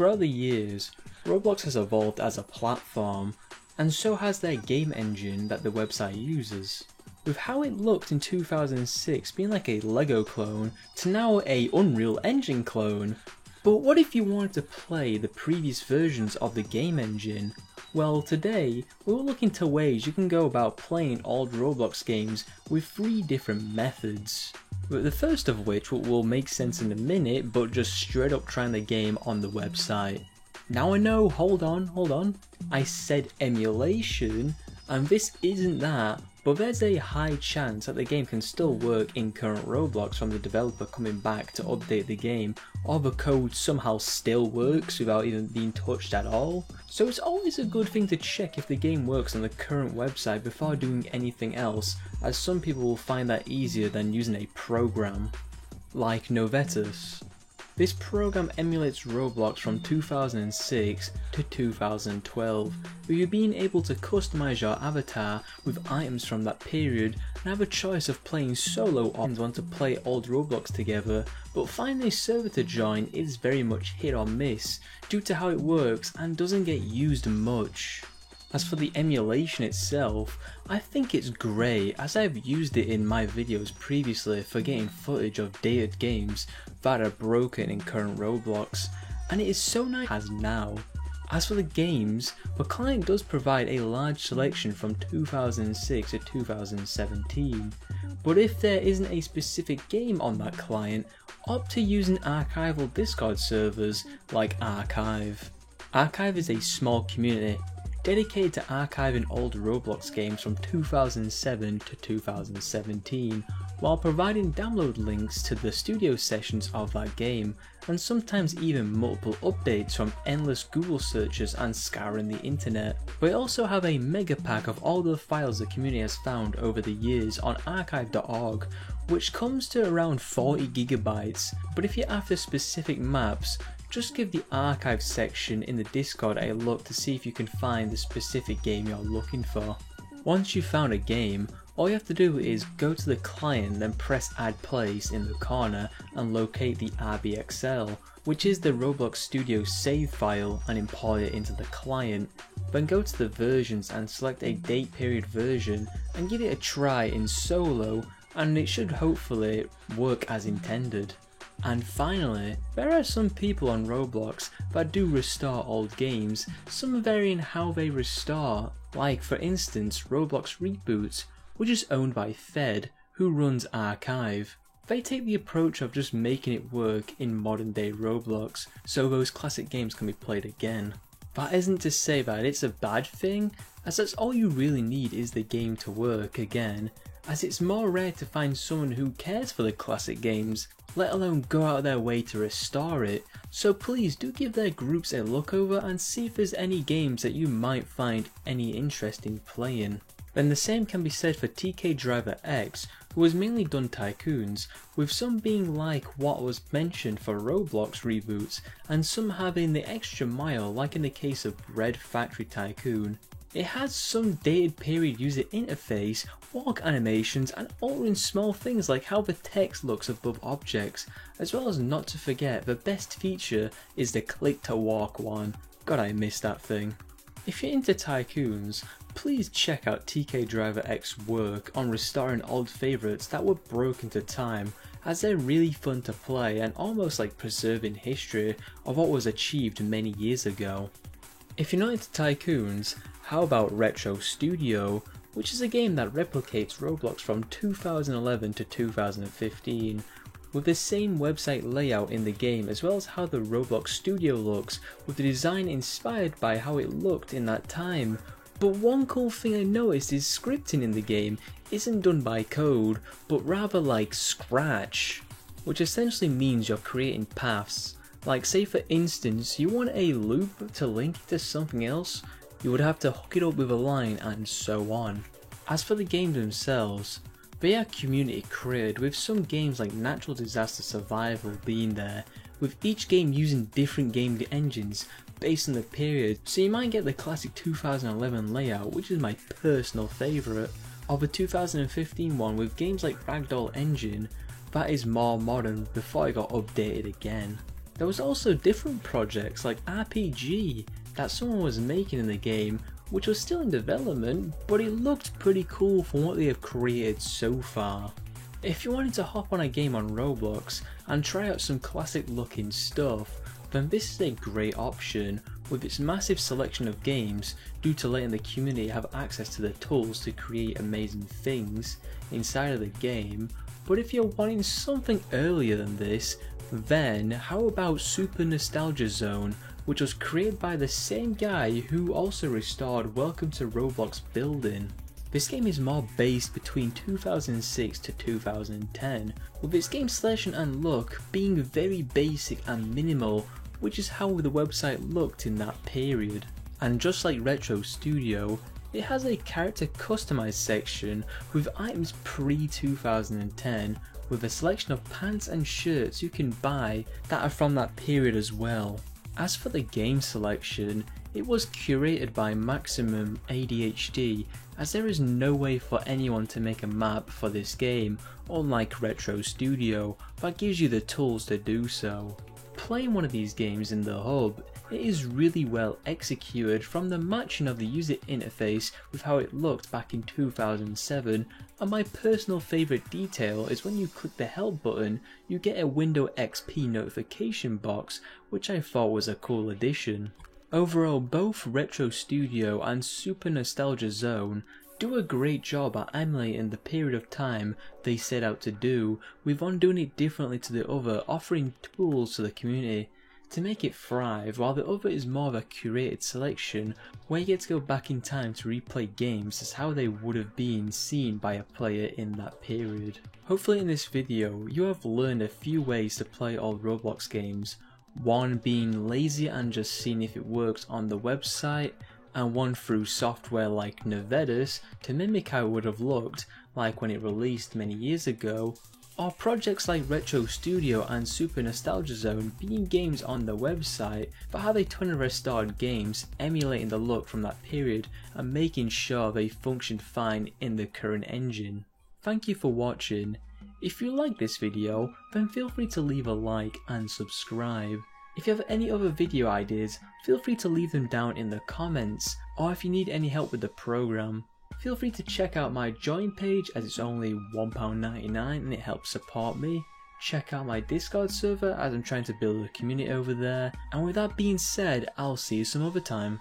Throughout the years, Roblox has evolved as a platform, and so has their game engine that the website uses. With how it looked in 2006 being like a Lego clone to now a Unreal Engine clone. But what if you wanted to play the previous versions of the game engine? Well, today we will look into ways you can go about playing old Roblox games with 3 different methods. But the first of which will make sense in a minute, but just straight up trying the game on the website. Now I know, hold on, I said emulation, and this isn't that, but there's a high chance that the game can still work in current Roblox from the developer coming back to update the game, or the code somehow still works without even being touched at all. So it's always a good thing to check if the game works on the current website before doing anything else, as some people will find that easier than using a program. Like Novetus. This program emulates Roblox from 2006 to 2012, with you being able to customize your avatar with items from that period and have a choice of playing solo or want to play old Roblox together, but finding a server to join is very much hit or miss due to how it works and doesn't get used much. As for the emulation itself, I think it's great, as I've used it in my videos previously for getting footage of dated games that are broken in current Roblox, and it is so nice as now. As for the games, the client does provide a large selection from 2006 to 2017, but if there isn't a specific game on that client, opt to using archival Discord servers like Archive. Archive is a small community dedicated to archiving old Roblox games from 2007 to 2017, while providing download links to the studio sessions of that game, and sometimes even multiple updates from endless Google searches and scouring the internet. We also have a mega pack of all the files the community has found over the years on archive.org, which comes to around 40 gigabytes, but if you're after specific maps, just give the archive section in the Discord a look to see if you can find the specific game you're looking for. Once you've found a game, all you have to do is go to the client, then press add place in the corner and locate the RBXL, which is the Roblox Studio save file, and import it into the client. Then go to the versions and select a date period version and give it a try in solo, and it should hopefully work as intended. And finally, there are some people on Roblox that do restore old games, some varying how they restore, like for instance Roblox Reboots, which is owned by Fed, who runs Archive. They take the approach of just making it work in modern day Roblox, so those classic games can be played again. That isn't to say that it's a bad thing, as that's all you really need is the game to work again, as it's more rare to find someone who cares for the classic games, let alone go out of their way to restore it, so please do give their groups a look over and see if there's any games that you might find any interest in playing. Then the same can be said for TK Driver X, who has mainly done tycoons, with some being like what was mentioned for Roblox reboots, and some having the extra mile like in the case of Red Factory Tycoon. It has some dated period user interface, walk animations, and altering small things like how the text looks above objects, as well as not to forget the best feature is the click to walk one. God, I miss that thing. If you're into tycoons, please check out TK Driver X's work on restoring old favourites that were broken to time, as they're really fun to play and almost like preserving history of what was achieved many years ago. If you're not into tycoons, how about Retro Studio, which is a game that replicates Roblox from 2011 to 2015, with the same website layout in the game as well as how the Roblox Studio looks, with the design inspired by how it looked in that time. But one cool thing I noticed is scripting in the game isn't done by code, but rather like Scratch, which essentially means you're creating paths. Like say for instance you want a loop to link to something else, you would have to hook it up with a line and so on. As for the games themselves, they are community created, with some games like Natural Disaster Survival being there, with each game using different game engines based on the period, so you might get the classic 2011 layout, which is my personal favourite, or the 2015 one with games like Ragdoll Engine that is more modern before it got updated again. There was also different projects like RPG that someone was making in the game, which was still in development, but it looked pretty cool from what they have created so far. If you wanted to hop on a game on Roblox and try out some classic looking stuff, then this is a great option with its massive selection of games due to letting the community have access to the tools to create amazing things inside of the game. But if you're wanting something earlier than this, then how about Super Nostalgia Zone, which was created by the same guy who also restored Welcome to Roblox Building. This game is more based between 2006 to 2010, with its game selection and look being very basic and minimal, which is how the website looked in that period. And just like Retro Studio, it has a character customized section with items pre-2010, with a selection of pants and shirts you can buy that are from that period as well. As for the game selection, it was curated by Maximum ADHD, as there is no way for anyone to make a map for this game, unlike Retro Studio, that gives you the tools to do so. Playing one of these games in the hub, it is really well executed, from the matching of the user interface with how it looked back in 2007, and my personal favourite detail is when you click the help button you get a Windows XP notification box, which I thought was a cool addition. Overall, both Retro Studio and Super Nostalgia Zone do a great job at emulating the period of time they set out to do, with one doing it differently to the other, offering tools to the community to make it thrive, while the other is more of a curated selection where you get to go back in time to replay games as how they would have been seen by a player in that period. Hopefully in this video you have learned a few ways to play old Roblox games, one being lazy and just seeing if it works on the website, and one through software like Nevedus to mimic how it would have looked like when it released many years ago, or projects like Retro Studio and Super Nostalgia Zone being games on the website but how they ton of restored games emulating the look from that period and making sure they functioned fine in the current engine. Thank you for watching. If you like this video, then feel free to leave a like and subscribe. If you have any other video ideas, feel free to leave them down in the comments, or if you need any help with the program, feel free to check out my join page as it's only £1.99 and it helps support me. Check out my Discord server as I'm trying to build a community over there, and with that being said, I'll see you some other time.